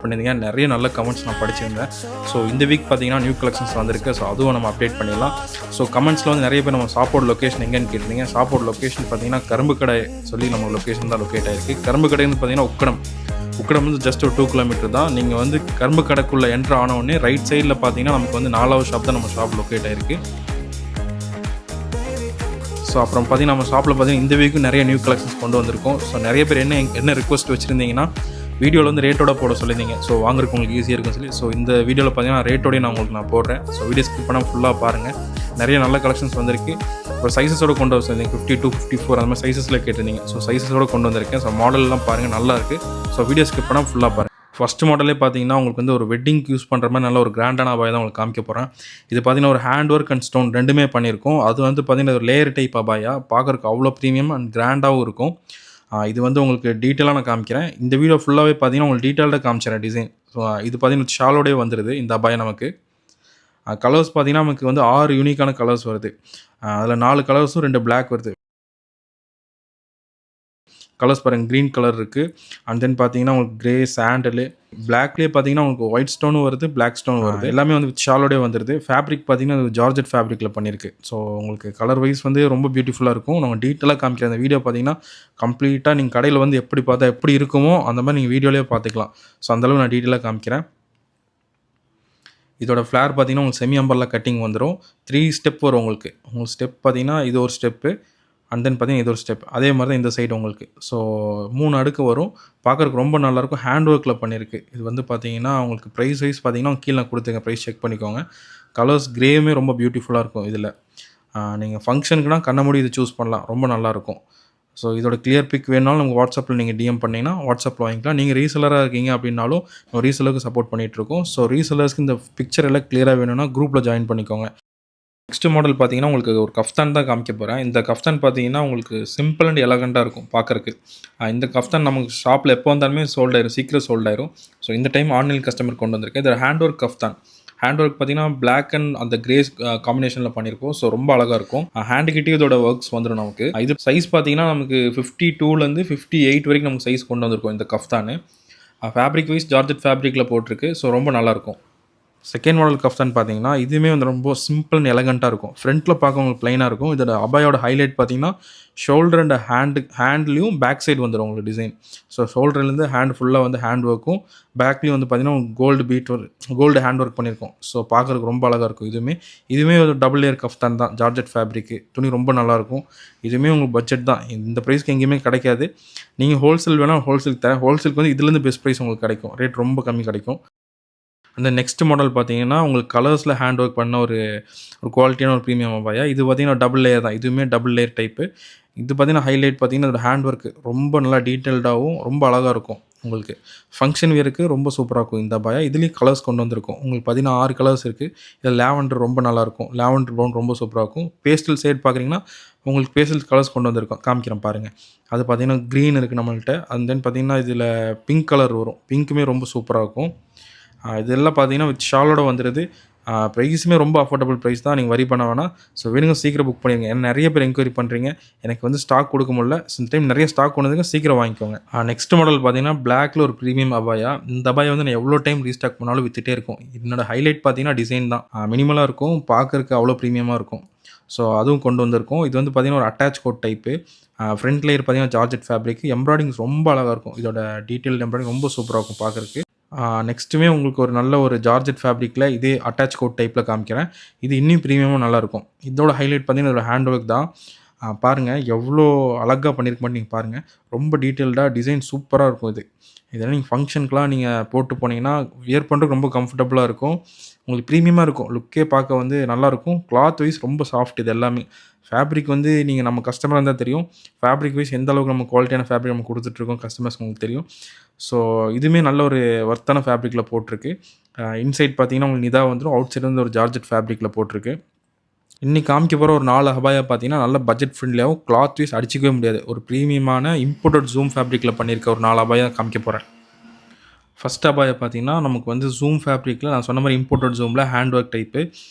பண்ணியிருந்தீங்க. நிறைய நல்ல கமெண்ட்ஸ் நான் படிச்சிருந்தேன். ஸோ இந்த வீக் பார்த்தீங்கன்னா நியூ கலெக்ஷன்ஸ் வந்திருக்கு. ஸோ அதுவும் நம்ம அப்டேட் பண்ணிடலாம். ஸோ கமெண்ட்ஸில் வந்து நிறைய பேர் நம்ம சாப்பாடு லொக்கேஷன் எங்கேன்னு கேட்டிருந்தீங்க. சாப்பாடு லொக்கேஷன் பார்த்தீங்கன்னா கரும்பு கடை சொல்லி நம்ம லொக்கேஷன் தான் லொக்கேட் ஆகிருக்கு. கரும்பு கடைன்னு பார்த்தீங்கன்னா உக்கடம் வந்து ஜஸ்ட் ஒரு 2 கிலோமீட்டர் தான். நீங்கள் வந்து கரும்பு கடைக்குள்ளே என்ட்ரு ஆனவுடனே ரைட் சைடில் பார்த்தீங்கன்னா நமக்கு வந்து 4வது ஷாப் தான் நம்ம ஷாப் லொக்கேட் ஆகிருக்கு. ஸோ அப்புறம் பார்த்தீங்கன்னா நம்ம ஷாப்பில் பார்த்தீங்கன்னா இந்த வீக்கும் நிறைய நியூ கலெக்ஷன்ஸ் கொண்டு வந்திருக்கோம். ஸோ நிறைய பேர் என்ன ரிக்வஸ்ட் வச்சுருந்தீங்கன்னா வீடியோவில் வந்து ரேட்டோட போட சொல்லியிருந்தீங்க. ஸோ வாங்குறதுக்கு உங்களுக்கு ஈஸியாக இருக்குன்னு சொல்லி ஸோ இந்த வீடியோவில் பார்த்தீங்கன்னா ரேட்டோடய நான் போடுறேன். ஸோ வீடியோ ஸ்கிப் பண்ணால் ஃபுல்லாக பாருங்கள். நிறைய நல்ல கலெக்ஷன்ஸ் வந்திருக்கு. இப்போ சைஸஸோடு கொண்டு வந்திருந்தீங்க 52, 54 அந்த மாதிரி சைஸஸில் கேட்டிருந்தீங்க. ஸோ சைஸஸோடு கொண்டு வந்திருக்கேன். ஸோ மாடல்லாம் பாருங்கள், நல்லா இருக்குது. ஸோ வீடியோ ஸ்கிப் பண்ணால் ஃபுல்லாக பாருங்கள். ஃபஸ்ட்டு மாடலே பார்த்தீங்கன்னா உங்களுக்கு வந்து ஒரு வெட்டிங்க்கு யூஸ் பண்ணுற மாதிரி நல்ல ஒரு கிராண்டான அபாயம் தான் உங்களுக்கு காமிக்க போகிறேன். இது பார்த்தீங்கன்னா ஒரு ஹேண்ட் ஒர்க் அண்ட் ஸ்டோன் ரெண்டுமே பண்ணியிருக்கோம். அது வந்து பார்த்தீங்கன்னா ஒரு லேயர் டைப் அபாயா பார்க்குறதுக்கு அவ்வளோ ப்ரீமியம் அண்ட் கிராண்டாகவும் இருக்கும். இது வந்து உங்களுக்கு டீட்டெயிலாக நான் காமிக்கிறேன். இந்த வீடியோ ஃபுல்லாகவே பார்த்தீங்கன்னா உங்களுக்கு டீட்டெயில்டாக காமிச்சிடறேன் டிசைன். ஸோ இது பார்த்தீங்கன்னா ஷாலோடே வந்துடுது இந்த அபாயம் நமக்கு. கலர்ஸ் பார்த்தீங்கன்னா நமக்கு வந்து 6 யூனிக்கான கலர்ஸ் வருது. அதில் 4 கலர்ஸும் 2 பிளாக் வருது. கலர்ஸ் பாருங்கள், க்ரீன் கலர் இருக்குது. அண்ட் தென் பார்த்தீங்கன்னா உங்களுக்கு கிரே, சாண்டலு, பிளாக்லேயே பார்த்தீங்கன்னா உங்களுக்கு ஒயிட் ஸ்டோனும் வருது, பிளாக் ஸ்டோன் வருது. எல்லாமே வந்து ஷாலோடே வந்துடுது. ஃபேப்ரிக் பார்த்தீங்கன்னா ஜார்ஜெட் ஃபேப்ரிக்கில் பண்ணியிருக்கு. ஸோ உங்களுக்கு கலர் வைஸ் வந்து ரொம்ப பியூட்டிஃபுல்லாக இருக்கும். நம்ம டீட்டெயிலாக காமிக்கிற அந்த வீடியோ பார்த்தீங்கன்னா கம்ப்ளீட்டாக நீங்கள் கடையில் வந்து எப்படி பார்த்தா எப்படி இருக்குமோ அந்த மாதிரி நீங்கள் வீடியோலேயே பார்த்துக்கலாம். ஸோ அந்தளவு நான் டீட்டெயிலாக காமிக்கிறேன். இதோட ஃப்ளேர் பார்த்தீங்கன்னா உங்களுக்கு செமி அம்பர்லா கட்டிங் வந்துடும். 3 ஸ்டெப் வரும் உங்களுக்கு ஸ்டெப் பார்த்தீங்கன்னா இது ஒரு ஸ்டெப்பு, அண்ட் தென் பார்த்தீங்கன்னா இது ஒரு ஸ்டெப், அதே மாதிரி தான் இந்த சைடு உங்களுக்கு. ஸோ 3 அடுக்கு வரும். பார்க்குறதுக்கு ரொம்ப நல்லாயிருக்கும். ஹேண்ட் ஒர்க்கில் பண்ணியிருக்கு. இது வந்து பார்த்தீங்கன்னா உங்களுக்கு ப்ரைஸ் வைஸ் பார்த்தீங்கன்னா கீழே கொடுத்துங்க, ப்ரைஸ் செக் பண்ணிக்கோங்க. கலர்ஸ் கிரேவுமே ரொம்ப பியூட்டிஃபுல்லாக இருக்கும். இதில் நீங்கள் ஃபங்க்ஷனுக்குனா கண்ண மூடி இது சூஸ் பண்ணலாம், ரொம்ப நல்லாயிருக்கும். ஸோ இதோட கிளியர் பிக் வேணாலும் நமக்கு வாட்ஸ்அப்பில் நீங்கள் டிஎம் பண்ணிங்கன்னா வாட்ஸ்அப்பில் வாங்கிக்கலாம். நீங்கள் ரீசெலராக இருக்கீங்க அப்படின்னாலும் நம்ம ரீசெலருக்கு சப்போர்ட் பண்ணிகிட்ருக்கோம். ஸோ ரீசெலர்ஸ்க்கு இந்த பிக்சர் எல்லாம் கிளியராக வேணும்னா குரூப்பில் ஜாயின் பண்ணிக்கோங்க. நெக்ஸ்ட் மாடல் பார்த்தீங்கன்னா உங்களுக்கு ஒரு கஃப்தான் தான் காமிக்க போகிறேன். இந்த கஃப்தான் பார்த்தீங்கன்னா உங்களுக்கு சிம்பிள் அண்ட் எலகண்ட்டாக இருக்கும் பார்க்குறக்கு. இந்த கஃப்தான் நமக்கு ஷாப்பில் எப்போ வந்தாலுமே சோல்ட் ஆயிரும், சீக்கிரம் சோல்ட் ஆயிரும். ஸோ இந்த டைம் ஆன்லைன் கஸ்டமர் கொண்டு வந்திருக்கேன். இது hand work kaftan. Hand work பார்த்தீங்கன்னா பிளாக் அண்ட் அந்த கிரேஸ் காம்பினேஷனில் பண்ணியிருக்கோம். ஸோ ரொம்ப அழகாக இருக்கும். ஹேண்டுக்கிட்டே இதோட ஒர்க்ஸ் வந்துடும் நமக்கு. இது சைஸ் பார்த்தீங்கன்னா நமக்கு 52லேருந்து 58 வரைக்கும் நமக்கு சைஸ் கொண்டு வந்திருக்கும் இந்த கஃப்தானு. ஃபேப்ரிக் வைஸ் ஜார்ஜெட் ஃபேப்ரிக்கில் போட்டிருக்கு. ஸோ ரொம்ப நல்லாயிருக்கும். செகண்ட் மாடல் கஃப்தான் பார்த்தீங்கன்னா இதுவுமே வந்து ரொம்ப சிம்பிள் அண்ட் எலகண்ட்டாக இருக்கும். ஃப்ரண்ட்டில் பார்க்க உங்களுக்கு ப்ளைனாக இருக்கும். இதோட அபாயோட ஹைலைட் பார்த்தீங்கன்னா ஷோல்டர் அண்ட் ஹேண்ட்லேயும் பேக் சைடு வந்துடும் உங்களுக்கு டிசைன். ஸோ ஷோல்டர்லேருந்து ஹேண்ட் ஃபுல்லாக வந்து ஹேண்ட் ஒர்க்கும், பேக்லேயும் வந்து பார்த்தீங்கன்னா கோல்டு ஹேண்ட் ஒர்க் பண்ணியிருக்கோம். ஸோ பார்க்குறதுக்கு ரொம்ப அழகாக இருக்கும். இதுவுமே ஒரு டபுள் லேயர் கஃப்தான் தான், ஜார்ஜெட் ஃபேப்ரிக்கு. துணி ரொம்ப நல்லாயிருக்கும். இதுவுமே உங்களுக்கு பட்ஜெட் தான். இந்த ப்ரைஸ்க்கு எங்கேயுமே கிடைக்காது. நீங்கள் ஹோல்சேல் வேணால் ஹோல்சேல் தரேன். ஹோல்சேலுக்கு வந்து இதுலேருந்து பெஸ்ட் ப்ரைஸ் உங்களுக்கு கிடைக்கும். ரேட் ரொம்ப கம்மி கிடைக்கும். அந்த நெக்ஸ்ட் மாடல் பார்த்தீங்கன்னா உங்களுக்கு கலர்ஸில் ஹேண்ட் ஒர்க் பண்ண ஒரு குவாலிட்டியான ஒரு ப்ரீமியம் அபாயா. இது பார்த்தீங்கன்னா டபுள் லேயர் தான். இதுவுமே டபுள் லேயர் டைப்பு. இது பார்த்தீங்கன்னா ஹைலைட் பார்த்தீங்கன்னா அதோட ஹேண்ட் ஒர்க்கு ரொம்ப நல்லா டீட்டெயில்டாகவும் ரொம்ப அழகாக இருக்கும். உங்களுக்கு ஃபங்க்ஷன் வியருக்கு ரொம்ப சூப்பராக இருக்கும் இந்த அபாயா. இதுலேயும் கலர்ஸ் கொண்டு வந்திருக்கும். உங்களுக்கு பார்த்தீங்கன்னா 6 கலர்ஸ் இருக்குது. இதில் லேவண்டர் ரொம்ப நல்லாயிருக்கும். லேவண்டர் ப்ரௌன் ரொம்ப சூப்பராக இருக்கும். பேஸ்டல் சைடு பார்க்குறீங்கன்னா உங்களுக்கு பேஸ்டல் கலர்ஸ் கொண்டு வந்திருக்கும். காமிக்கிறேன் பாருங்கள். அது பார்த்தீங்கன்னா க்ரீன் இருக்குது நம்மள்கிட்ட. அண்ட் தென் பார்த்தீங்கன்னா இதில் பிங்க் கலர் வரும். பிங்க்குமே ரொம்ப சூப்பராக இருக்கும். இதெல்லாம் பார்த்தீங்கன்னா வித் ஷாலோட வந்துடுது. ப்ரைஸுமே ரொம்ப அஃபோர்டபுள் ப்ரைஸ் தான். நீங்கள் வரி பண்ண வேணாம். ஸோ வேணுங்க சீக்கிரம் புக் பண்ணிடுங்க. ஏன்னா நிறைய பேர் என்கொயரி பண்ணுறீங்க. எனக்கு வந்து ஸ்டாக் கொடுக்க முடியல. இந்த டைம் நிறைய ஸ்டாக் கொண்டு வந்துங்க, சீக்கிரம் வாங்கிக்கோங்க. நெக்ஸ்ட் மாடல் பார்த்தீங்கன்னா பிளாக்ல ஒரு ப்ரீமியம் அபாயா. இந்த அபாயா வந்து நான் எவ்வளோ டைம் ரீஸ்டாக் பண்ணாலும் வித்துட்டே இருக்கும். என்னோட ஹைலைட் பார்த்தீங்கன்னா டிசைன் தான். மினிமலாக இருக்கும், பார்க்கறதுக்கு அவ்வளோ ப்ரீமியமாக இருக்கும். ஸோ அதுவும் கொண்டு வந்திருக்கும். இது வந்து பார்த்தீங்கன்னா ஒரு attach code type. Front layer பார்த்தீங்கன்னா ஜார்ஜெட் ஃபேப்ரிக். எம்ப்ராய்டிங் ரொம்ப அழகாக இருக்கும். இதோட டீட்டெயில் எம்ப்ராய்டிங் ரொம்ப சூப்பராக இருக்கும் பார்க்குறக்கு. நெக்ஸ்ட்டுமே உங்களுக்கு ஒரு நல்ல ஒரு ஜார்ஜெட் ஃபேப்ரிக்கில் இதே அட்டாச் கோட் டைப்பில் காமிக்கிறேன். இது இன்னும் ப்ரீமியமாக நல்லாயிருக்கும். இதோட ஹைலைட் பார்த்தீங்கன்னா இதோட ஹேண்ட் ஒர்க் தான். பாருங்கள் எவ்வளோ அழகாக பண்ணியிருக்க மாட்டேன். நீங்கள் பாருங்கள், ரொம்ப டீட்டெயில்டாக டிசைன் சூப்பராக இருக்கும். இதெல்லாம் நீங்கள் ஃபங்க்ஷனுக்குலாம் நீங்கள் போட்டு போனீங்கன்னா வியர் பண்ணுறதுக்கு ரொம்ப கம்ஃபர்டபுளாக இருக்கும். உங்களுக்கு ப்ரீமியமாக இருக்கும். லுக்கே பார்க்க வந்து நல்லாயிருக்கும். கிளாத் வைஸ் ரொம்ப சாஃப்ட். இது எல்லாமே ஃபேப்ரிக் வந்து நீங்கள் நம்ம கஸ்டமராக இருந்தால் தெரியும். ஃபேப்ரிக் வைஸ் எந்த அளவுக்கு நம்ம குவாலிட்டியான ஃபேப்ரிக் நம்ம கொடுத்துட்ருக்கோம் கஸ்டமர்ஸ் உங்களுக்கு தெரியும். ஸோ இதுவுமே நல்ல ஒரு ஒர்த்தான ஃபேப்ரிக்கில் போட்டிருக்கு. இன்சைட் பார்த்தீங்கன்னா உங்களுக்கு இதாக வந்துடும். அவுட் சைடு வந்து ஒரு ஜார்ஜெட் ஃபேப்ரிக்கில் போட்டிருக்கு. இன்றைக்கி காமிக்க போகிற ஒரு 4 அபாயா பார்த்தீங்கன்னா நல்ல பட்ஜெட் ஃப்ரெண்ட்லியாகவும் கிளாத் வைஸ் அடிச்சிக்கவே முடியாது. ஒரு ப்ரீமியமான இம்போர்ட்டட் ஜூம் ஃபேப்ரிக்கில் பண்ணியிருக்க ஒரு 4 அபாயா காமிக்க போகிறேன். ஃபர்ஸ்ட் அபாயா பார்த்தீங்கன்னா, நமக்கு வந்து ஜூம் ஃபேப்ரிக்கில நான் சொன்ன மாரி இம்போர்ட்டட் ஜூமில ஹேண்ட் ஒர்க் டைப்பு.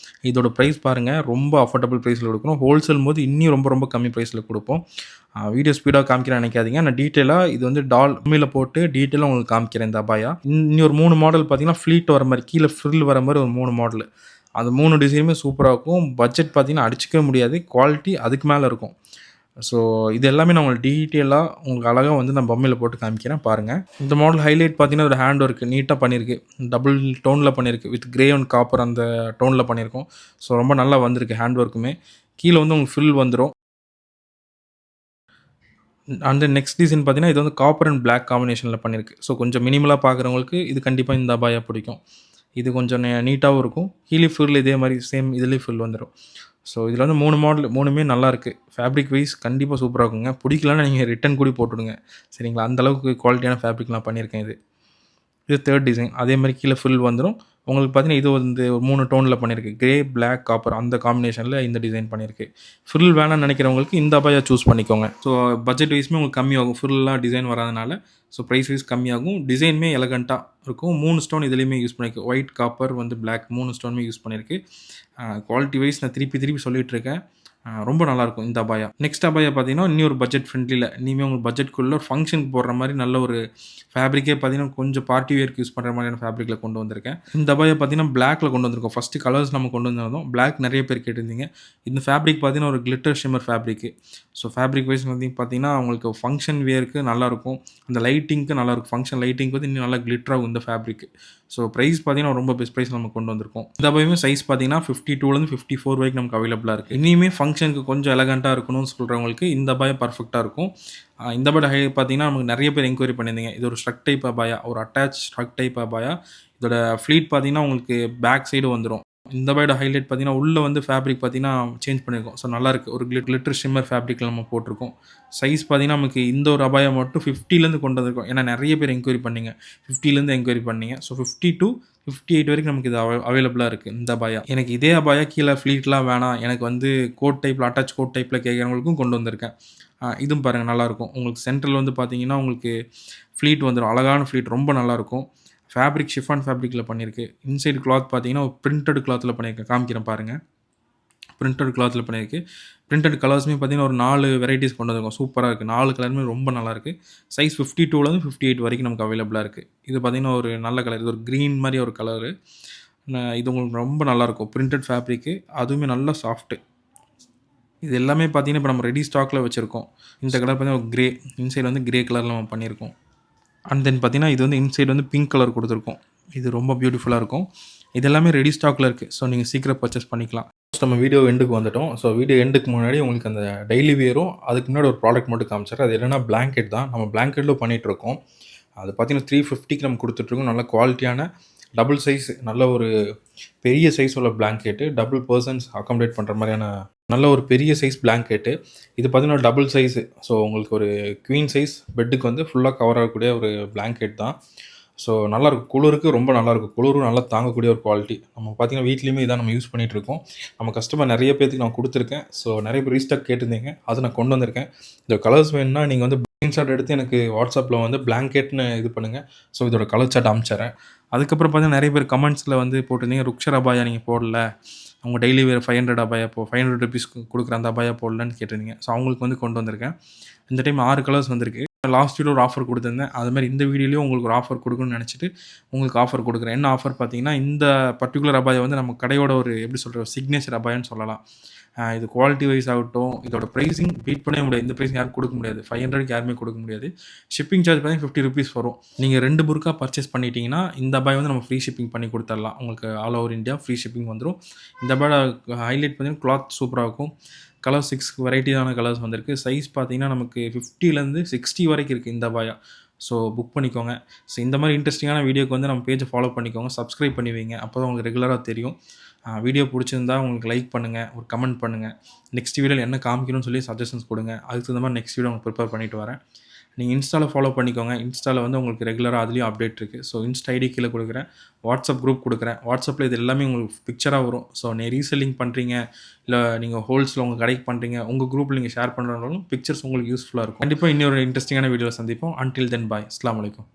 இதோட பிரைஸ் பாருங்க, ரொம்ப அஃபோர்டபுள் பிரைஸ்ல குடுக்குறோம். ஹோல்சேல்ம்போது இன்னியும் ரொம்ப ரொம்ப கம்மி பிரைஸ்ல குடுப்போம். வீடியோ ஸ்பீடா காமிக்கிறேன்னு நெனைக்காதீங்க. நான் டீட்டெயிலா இது வந்து உண்மையில போட்டு டீட்டெயிலா உங்களுக்கு காமிக்கிறேன் இந்த அபாயா. இன்னி ஒரு 3 மாடல் பார்த்தீங்கன்னா, ஃப்ளீட் வர மாரி, கீழ ஃப்ரில் வர மாரி ஒரு 3 மாடலு. அந்த 3 டிசைனுமே சூப்பரா இருக்கும். பட்ஜெட் பார்த்தீங்கன்னா, அடிச்சுக்கவே முடியாது. குவாலிட்டி அதுக்கு மேல இருக்கும். ஸோ இது எல்லாமே நான் உங்களுக்கு டீட்டெயிலா உங்களுக்கு அழகா வந்து நான் பொம்மையில போட்டு காமிக்கிறேன் பாருங்க. இந்த மாடல் ஹைலைட் பார்த்தீங்கன்னா, ஒரு ஹேண்ட் ஒர்க் நீட்டா பண்ணியிருக்கு. டபுள் டோன்ல பண்ணியிருக்கு. வித் கிரே அண்ட் காப்பர் அந்த டோன்ல பண்ணியிருக்கோம். ஸோ ரொம்ப நல்லா வந்திருக்கு ஹேண்ட் ஒர்க்குமே. கீழ வந்து உங்களுக்கு ஃப்ரில் வந்துரும். அண்ட் நெக்ஸ்ட் டிசைன் பார்த்தீங்கன்னா, இது வந்து காப்பர் அண்ட் பிளாக் காம்பினேஷன்ல பண்ணியிருக்கு. ஸோ கொஞ்சம் மினிமலா பார்க்குறவங்களுக்கு இது கண்டிப்பா இந்த அபாயா பிடிக்கும். இது கொஞ்சம் நீட்டாவும் இருக்கும். கீழயும் ஃப்ரில் இதே மாரி சேம் இதுலயும் ஃப்ரில் வந்துரும். ஸோ இதில வந்து 3 மாடல் 3மே நல்லாயிருக்கு. ஃபேப்ரிக் வைஸ் கண்டிப்பா சூப்பரா இருக்குங்க. பிடிக்கலன்னா நீங்க ரிட்டர்ன் கூட போட்டுடுங்க. சரிங்களா? அந்த அளவுக்கு குவாலிட்டியான ஃபேப்ரிக் நான் பண்ணியிருக்கேன் இது. இது 3 டிசைன். அதே மாரி கீழ ஃப்ரில் வந்துரும். உங்களுக்கு பார்த்தீங்கன்னா, இது வந்து 3 டோன்ல பண்ணியிருக்கு. கிரே, பிளாக், காப்பர் அந்த காம்பினேஷன்ல இந்த டிசைன் பண்ணியிருக்கு. ஃப்ரில் வேணாம்னு நெனைக்கிறவங்களுக்கு இந்த அபாயா சூஸ் பண்ணிக்கோங்க. ஸோ பட்ஜெட் வைஸ்மே உங்களுக்கு கம்மியாகும். ஃப்ரில்லாம் டிசைன் வராதனால. ஸோ பிரைஸ் வைஸ் கம்மியாகும். டிசைனுமே எலகன்ட்டா இருக்கும். 3 ஸ்டோன் இதுலயுமே யூஸ் பண்ணியிருக்கு. ஒயிட், காப்பர் வந்து பிளாக் 3 ஸ்டோனுமே யூஸ் பண்ணியிருக்கு. குவாலிட்டி வைஸ் நான் திருப்பி திருப்பி சொல்லிட்டு இருக்கேன். ரொம்ப நல்லாயிருக்கும் இந்த அபாயா. நெக்ஸ்ட் அபாயா பார்த்தீங்கன்னா, இன்னொரு பட்ஜெட் ஃப்ரெண்ட்லில இனிமே உங்களுக்கு பட்ஜெட்குள்ள ஒரு ஃபங்ஷனுக்கு போடுற மாரி நல்ல ஒரு ஃபேப்ரிக்கே பார்த்தீங்கன்னா, கொஞ்சம் பார்ட்டி வேர்க்கு யூஸ் பண்ற மாரியான ஃபேப்ரிக்ல கொண்டு வந்திருக்கேன். இந்த அபாயா பார்த்தீங்கன்னா, பிளாக்ல கொண்டு வந்திருக்கோம். ஃபர்ஸ்ட்டு கலர்ஸ் நம்ம கொண்டு வந்திருந்தோம். பிளாக் நெறைய பேர் கேட்டிருந்தீங்க. இந்த ஃபேப்ரிக் பார்த்தீங்கன்னா, ஒரு glitter shimmer fabric. So fabric wise வந்து பார்த்தீங்கன்னா, உங்களுக்கு ஃபங்ஷன் வியர்க்கு நல்லாயிருக்கும். அந்த லைட்டிங்க்கு நல்லாயிருக்கும். ஃபங்ஷன் லைட்டிங்க்கு வந்து இன்னும் நல்லா கிளிட்டர் ஆகும் இந்த ஃபேப்ரிக்கு. ஸோ பிரைஸ் பார்த்தீங்கன்னா, ரொம்ப பெஸ்ட் பிரைஸ்ல நம்ம கொண்டு வந்திருக்கோம். இந்த அபாயாமே சைஸ் பார்த்தீங்கன்னா, 52லேருந்து 54 வரைக்கும் நமக்கு அவைலபிளா இருக்கு. இனிமே ஃபங்ஷனுக்கு கொஞ்சம் எலகன்ட்டா இருக்கணும்னு சொல்றவங்களுக்கு இந்த அபாயா பெர்ஃபெக்ட்டா இருக்கும். இந்த அபாயா பார்த்தீங்கன்னா, நமக்கு நெறைய பேர் என்கொயரி பண்ணியிருந்தீங்க. இது ஒரு ஸ்ட்ரக் டைப் அபாயா. ஒரு அட்டாச் ஸ்ட்ரக் டைப் அபாயா. இதோட ஃப்ளீட் பார்த்தீங்கன்னா, உங்களுக்கு பேக் சைடு வந்துரும். இந்த அபாயோட ஹைலைட் பார்த்தீங்கன்னா, உள்ள வந்து ஃபேப்ரிக் பார்த்தீங்கன்னா, சேஞ்ச் பண்ணியிருக்கோம். ஸோ நல்லாயிருக்கு. ஒரு கிளிட்டர் ஷிம்மர் ஃபேப்ரிக்ல நம்ம போட்டிருக்கோம். சைஸ் பார்த்தீங்கன்னா, நமக்கு இந்த ஒரு அபாயா மட்டும் 50லேருந்து கொண்டு வந்திருக்கோம். ஏன்னா நெறைய பேர் என்கொயரி பண்ணீங்க. 50லேருந்து என்கொயரி பண்ணீங்க. ஸோ 50 டூ 58 வரைக்கும் நமக்கு இது அவைலபிளா இருக்கு இந்த அபாயா. எனக்கு இதே அபாயா கீழ ஃப்ளீட்லாம் வேணாம். எனக்கு வந்து கோட் டைப்ல அட்டாச் கோட் டைப்ல கேட்கிறவங்களுக்கும் கொண்டு வந்திருக்கேன். இதுவும் பாருங்க நல்லாயிருக்கும். உங்களுக்கு சென்டர்ல வந்து பார்த்தீங்கன்னா, உங்களுக்கு ஃப்ளீட் வந்துரும். அழகான ஃப்ளீட் ரொம்ப நல்லாயிருக்கும். ஃபேப்ரிக் ஷிஃபான் ஃபேப்ரிக்ல பண்ணியிருக்கு. இன்சைட் கிளாத் பார்த்தீங்கன்னா, ஒரு பிரிண்டட் கிளாத்ல பண்ணியிருக்கேன். காமிக்கிறேன் பாருங்க. பிரிண்டட் கிளாத்ல பண்ணியிருக்கு. பிரிண்டட் கலர்ஸுமே பார்த்தீங்கன்னா, ஒரு 4 வெரைட்டீஸ் கொண்டு வந்திருக்கோம். சூப்பரா இருக்கு. 4 கலருமே ரொம்ப நல்லாயிருக்கு. சைஸ் 52லேருந்து 58 வரைக்கும் நமக்கு அவைலபிளா இருக்கு. இது பார்த்தீங்கன்னா, ஒரு நல்ல கலர். இது ஒரு கிரீன் மாரி ஒரு கலரு. இது உங்களுக்கு ரொம்ப நல்லாயிருக்கும். Printed fabric. அதுவுமே நல்லா சாஃப்ட்டு. இது எல்லாமே பார்த்தீங்கன்னா, இப்ப நம்ம ரெடி ஸ்டாக்ல வச்சிருக்கோம். இந்த கலர் பார்த்தீங்கன்னா, கிரே. இன்சைட் வந்து கிரே கலர்ல நம்ம பண்ணியிருக்கோம். அண்ட் தென் பார்த்தீங்கன்னா, இது வந்து இன்சைட் வந்து பிங்க் கலர் குடுத்துருக்கோம். இது ரொம்ப பியூட்டிஃபுல்லா இருக்கும். இது எல்லாமே ரெடி ஸ்டாக்ல இருக்கு. ஸோ நீங்க சீக்கிரம் பர்ச்சேஸ் பண்ணிக்கலாம். நம்ம வீடியோ எண்டுக்கு வந்துட்டோம். ஸோ வீடியோ எண்டுக்கு முன்னாடி உங்களுக்கு அந்த டெய்லி வியரும், அதுக்கு முன்னாடி ஒரு ப்ராடக்ட் மட்டும் காமிச்சிடுறேன். அது என்னன்னா பிளாங்கெட் தான். நம்ம பிளாங்கெட்ல பண்ணிட்டுருக்கோம். அது பார்த்தீங்கன்னா 350க்கு நம்ம குடுத்துட்டுருக்கோம். நல்ல குவாலிட்டியான டபுள் சைஸ் நல்ல ஒரு பெரிய சைஸ் உள்ள பிளாங்கெட்டு. டபுள் பெர்சன்ஸ் அக்காமடேட் பண்ற மாரியான நல்ல ஒரு பெரிய சைஸ் பிளாங்கெட்டு. இது பார்த்தீங்கன்னா டபுள் சைஸு. ஸோ உங்களுக்கு ஒரு குவீன் சைஸ் பெட்டுக்கு வந்து ஃபுல்லா கவர் ஆகக்கூடிய ஒரு பிளாங்கெட் தான். ஸோ நல்லாயிருக்கும். குளிருக்கு ரொம்ப நல்லாயிருக்கும். குளிரும் நல்லா தாங்கக்கூடிய ஒரு குவாலிட்டி. நம்ம பார்த்தீங்கன்னா, வீட்லயுமே இதான் நம்ம யூஸ் பண்ணிட்டுருக்கோம். நம்ம கஸ்டமர் நெறைய பேத்துக்கு நான் குடுத்துருக்கேன். ஸோ நெறைய பேர் ரீஸ்டாக் கேட்டிருந்தீங்க. அத நான் கொண்டு வந்திருக்கேன். இந்த கலர்ஸ் வேணும்னா நீங்க வந்து ஸ்கிரீன்ஷாட் எடுத்து எனக்கு WhatsAppல வந்து பிளாங்கெட்ன்னு இது பண்ணுங்க. ஸோ இதோட கலர் சார்ட் அனுப்பிச்சுர்றேன். அதுக்கப்புறம் பார்த்தீங்கன்னா, நெறைய பேர் கமெண்ட்ஸ்ல வந்து போட்டிருந்தீங்க. ருக்ஷர் அபாயா நீங்க போடல. உங்க டெய்லி வேர் 500 அபாயா ₹500 குடுக்குற அந்த அபாயா போடலன்னு கேட்டிருந்தீங்க. ஸோ அவங்களுக்கு வந்து கொண்டு வந்திருக்கேன். இந்த டைம் 6 கலர்ஸ் வந்திருக்கு. லாஸ்ட் வீடியோ ஒரு ஆஃபர் குடுத்திருந்தேன். அது மாரி இந்த வீடியோலயும் உங்களுக்கு ஒரு ஆஃபர் குடுக்கணும்னு நெனச்சுட்டு, உங்களுக்கு ஆஃபர் குடுக்குறேன். என்ன ஆஃபர் பார்த்தீங்கன்னா, இந்த பர்ட்டிகுலர் அபாயா வந்து நம்ம கடையோட ஒரு எப்படி சொல்றது? சிக்னேச்சர் அபாயான்னு சொல்லலாம். இது குவாலிட்டி வைஸ் ஆகட்டும், இதோட பிரைசிங் பீட் பண்ணவே முடியாது. இந்த பிரைஸ் யாரும் குடுக்க முடியாது. 500க்கு யாருமே குடுக்க முடியாது. ஷிப்பிங் சார்ஜ் பார்த்தீங்கன்னா ₹50 வரும். நீங்க 2 புர்கா பர்ச்சேஸ் பண்ணிட்டீங்கன்னா, இந்த அபாயா வந்து நம்ம ஃப்ரீ ஷிப்பிங் பண்ணி குடுத்துரலாம். உங்களுக்கு all over India free shipping வந்துரும். இந்த அபாயா ஹைலைட் பார்த்தீங்கன்னா, கிளாத் சூப்பரா இருக்கும். கலர் 6 வெரைட்டியான கலர்ஸ் வந்திருக்கு. சைஸ் பார்த்தீங்கன்னா, நமக்கு 50லேருந்து 60 வரைக்கும் இருக்கு இந்த அபாயா. ஸோ புக் பண்ணிக்கோங்க. ஸோ இந்த மாரி இன்ட்ரஸ்டிங்கான வீடியோக்கு வந்து நம்ம பேஜ ஃபாலோ பண்ணிக்கோங்க. சப்ஸ்கிரைப் பண்ணி வைங்க. அப்பதான் உங்களுக்கு ரெகுலரா தெரியும். வீடியோ புடிச்சிருந்தா உங்களுக்கு லைக் பண்ணுங்க. ஒரு கமெண்ட் பண்ணுங்க. நெக்ஸ்ட் வீடியோல என்ன காமிக்கணும்னு சொல்லி சஜஷன்ஸ் குடுங்க. அதுக்கு தகுந்த மாரி நெக்ஸ்ட் வீடியோ உங்களுக்கு ப்ரிப்பேர் பண்ணிட்டு வரேன். நீங்க இன்ஸ்டால ஃபாலோ பண்ணிக்கோங்க. இன்ஸ்டால வந்து உங்களுக்கு ரெகுலரா அதுலயும் அப்டேட் இருக்கு. ஸோ இன்ஸ்டா ஐடி கீழ குடுக்குறேன். வாட்ஸ்அப் குரூப் குடுக்குறேன். வாட்ஸ்அப்ல இது எல்லாமே உங்களுக்கு பிக்சரா வரும். ஸோ நீங்க ரீசெல்லிங் பண்றீங்க, இல்ல நீங்க ஹோல்ஸ்ல உங்க கடைக்கு பண்றீங்க, உங்க குரூப்ல நீங்க ஷேர் பண்றதுனாலும் பிக்சர்ஸ் உங்களுக்கு யூஸ்ஃபுல்லா இருக்கும். கண்டிப்பா இன்னொரு இன்ட்ரஸ்டிங்கான வீடியோல சந்திப்போம். அன்டில் தென் பாய். அஸ்ஸலாமு அலைக்கும்.